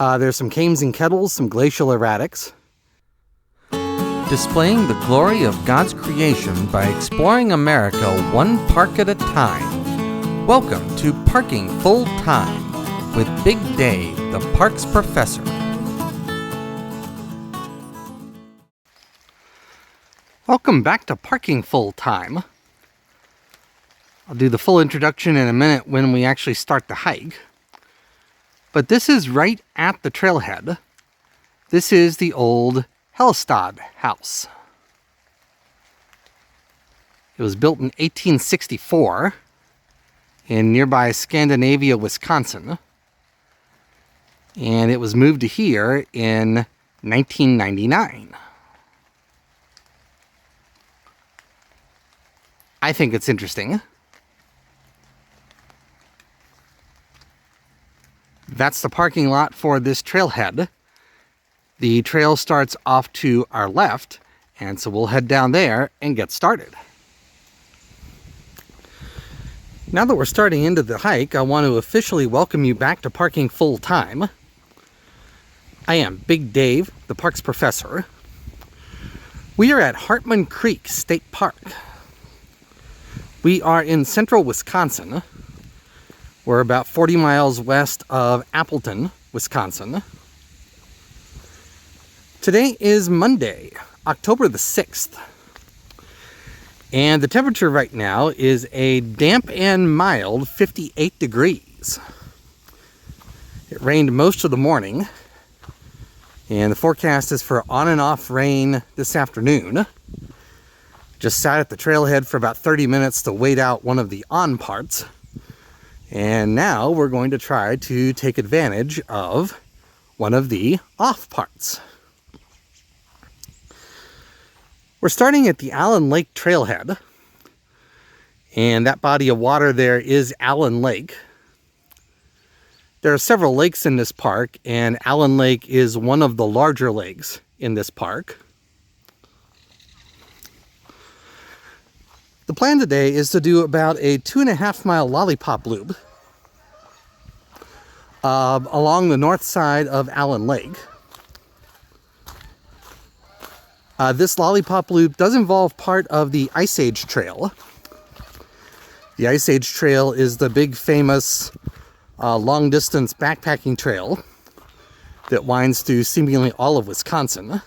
There's some cames and kettles, some glacial erratics. Displaying the glory of God's creation by exploring America one park at a time. Welcome to Parking Full Time with Big Dave, the parks professor. Welcome back to Parking Full Time. I'll do the full introduction in a minute when we actually start the hike. But this is right at the trailhead. This is the old Hellestad House. It was built in 1864 in nearby Scandinavia, Wisconsin. And it was moved to here in 1999. I think it's interesting. That's the parking lot for this trailhead. The trail starts off to our left, and so we'll head down there and get started. Now that we're starting into the hike, I want to officially welcome you back to Parking Full Time. I am Big Dave, the parks professor. We are at Hartman Creek State Park. We are in central Wisconsin. We're about 40 miles west of Appleton, Wisconsin. Today is Monday, October the 6th. And the temperature right now is a damp and mild 58 degrees. It rained most of the morning. And the forecast is for on and off rain this afternoon. Just sat at the trailhead for about 30 minutes to wait out one of the on parts. And now we're going to try to take advantage of one of the off parts. We're starting at the Allen Lake Trailhead. And that body of water there is Allen Lake. There are several lakes in this park, and Allen Lake is one of the larger lakes in this park. The plan today is to do about a 2.5 mile lollipop loop along the north side of Allen Lake. This lollipop loop does involve part of the Ice Age Trail. The Ice Age Trail is the big famous long distance backpacking trail that winds through seemingly all of Wisconsin.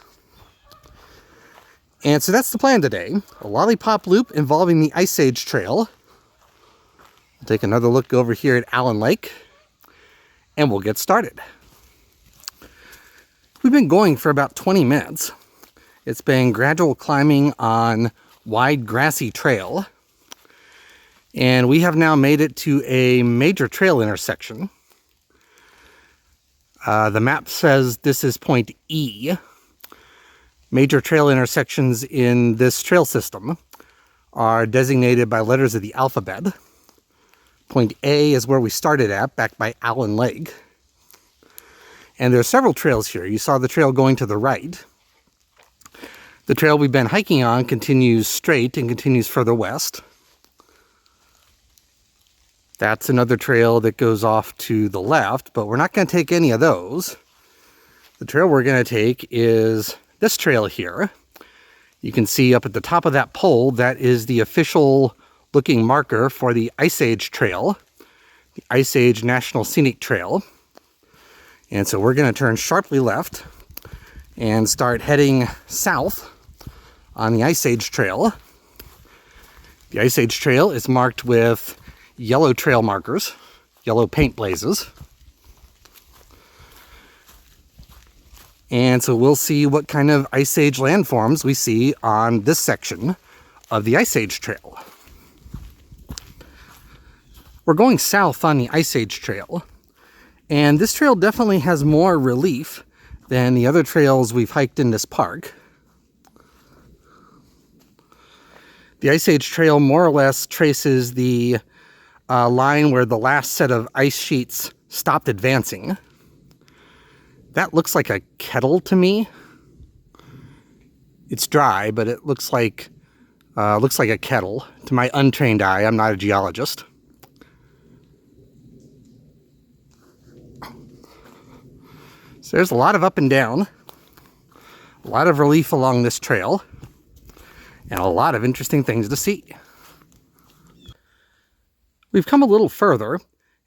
And so that's the plan today, a lollipop loop involving the Ice Age Trail. We'll take another look over here at Allen Lake, and we'll get started. We've been going for about 20 minutes. It's been gradual climbing on wide grassy trail, and we have now made it to a major trail intersection. The map says this is point E. Major trail intersections in this trail system are designated by letters of the alphabet. Point A is where we started at, back by Allen Lake. And there are several trails here. You saw the trail going to the right. The trail we've been hiking on continues straight and continues further west. That's another trail that goes off to the left, but we're not going to take any of those. The trail we're going to take is this trail here. You can see up at the top of that pole, that is the official looking marker for the Ice Age Trail, the Ice Age National Scenic Trail. And so we're going to turn sharply left and start heading south on the Ice Age Trail. The Ice Age Trail is marked with yellow trail markers, yellow paint blazes. And so we'll see what kind of Ice Age landforms we see on this section of the Ice Age Trail. We're going south on the Ice Age Trail, and this trail definitely has more relief than the other trails we've hiked in this park. The Ice Age Trail more or less traces the line where the last set of ice sheets stopped advancing. That looks like a kettle to me. It's dry, but it looks like a kettle to my untrained eye. I'm not a geologist. So there's a lot of up and down, a lot of relief along this trail, and a lot of interesting things to see. We've come a little further,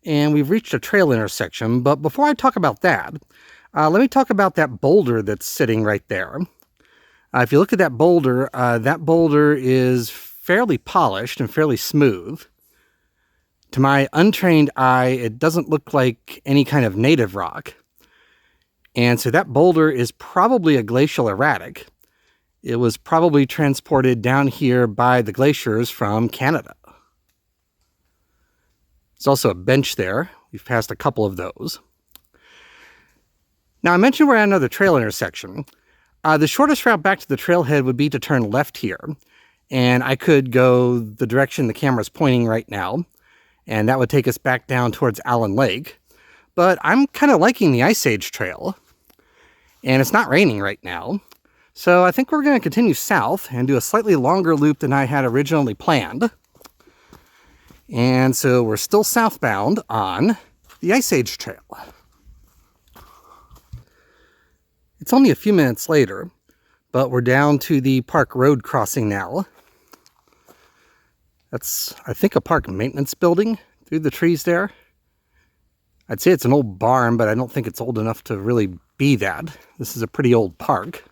and we've reached a trail intersection, but before I talk about that, let me talk about that boulder that's sitting right there. If you look at that boulder is fairly polished and fairly smooth. To my untrained eye, it doesn't look like any kind of native rock. And so that boulder is probably a glacial erratic. It was probably transported down here by the glaciers from Canada. There's also a bench there. We've passed a couple of those. Now, I mentioned we're at another trail intersection. The shortest route back to the trailhead would be to turn left here. And I could go the direction the camera's pointing right now. And that would take us back down towards Allen Lake. But I'm kind of liking the Ice Age Trail. And it's not raining right now. So I think we're going to continue south and do a slightly longer loop than I had originally planned. And so we're still southbound on the Ice Age Trail. It's only a few minutes later, but we're down to the park road crossing now. That's, I think, a park maintenance building through the trees there. I'd say it's an old barn, but I don't think it's old enough to really be that. This is a pretty old park.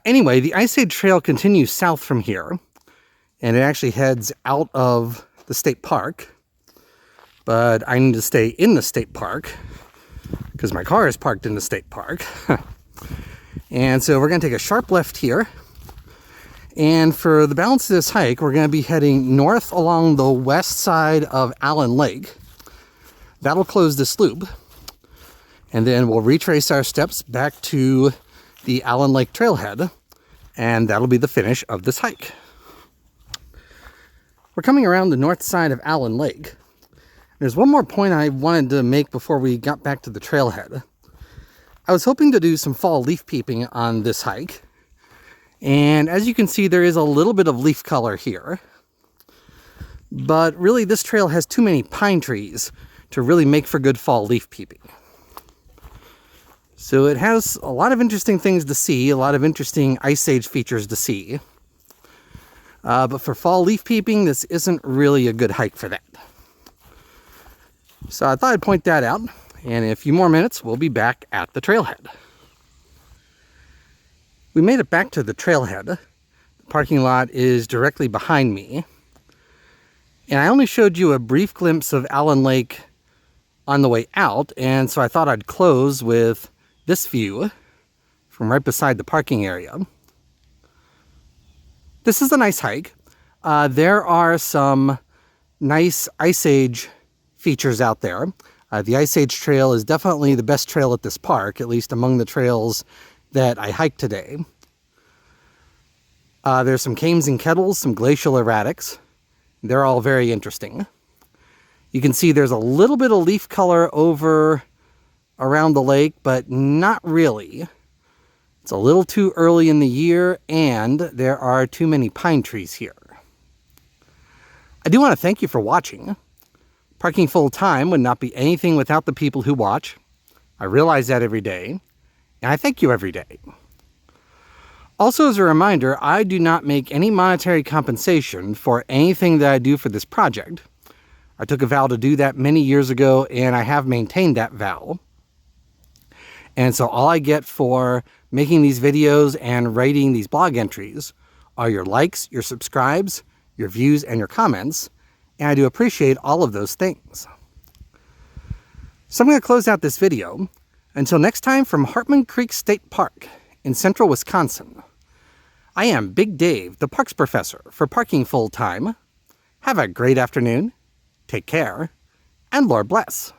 Anyway, the Ice Age Trail continues south from here, and it actually heads out of the state park. But I need to stay in the state park because my car is parked in the state park. And so we're going to take a sharp left here. And for the balance of this hike, we're going to be heading north along the west side of Allen Lake. That'll close this loop. And then we'll retrace our steps back to the Allen Lake Trailhead. And that'll be the finish of this hike. We're coming around the north side of Allen Lake. There's one more point I wanted to make before we got back to the trailhead. I was hoping to do some fall leaf peeping on this hike. And as you can see, there is a little bit of leaf color here. But really, this trail has too many pine trees to really make for good fall leaf peeping. So it has a lot of interesting things to see, a lot of interesting Ice Age features to see. But for fall leaf peeping, this isn't really a good hike for that. So I thought I'd point that out, and in a few more minutes, we'll be back at the trailhead. We made it back to the trailhead. The parking lot is directly behind me. And I only showed you a brief glimpse of Allen Lake on the way out, and so I thought I'd close with this view from right beside the parking area. This is a nice hike. There are some nice Ice Age features out there. The Ice Age Trail is definitely the best trail at this park, at least among the trails that I hiked today. There's some cames and kettles, some glacial erratics. They're all very interesting. You can see there's a little bit of leaf color over around the lake, but not really. It's a little too early in the year, and there are too many pine trees here. I do want to thank you for watching. Parking full time would not be anything without the people who watch. I realize that every day, and I thank you every day. Also, as a reminder, I do not make any monetary compensation for anything that I do for this project. I took a vow to do that many years ago, and I have maintained that vow. And so all I get for making these videos and writing these blog entries are your likes, your subscribes, your views, and your comments. And I do appreciate all of those things. So I'm going to close out this video. Until next time, from Hartman Creek State Park in central Wisconsin, I am Big Dave, the Parks Professor for Parking Full Time. Have a great afternoon, take care, and Lord bless.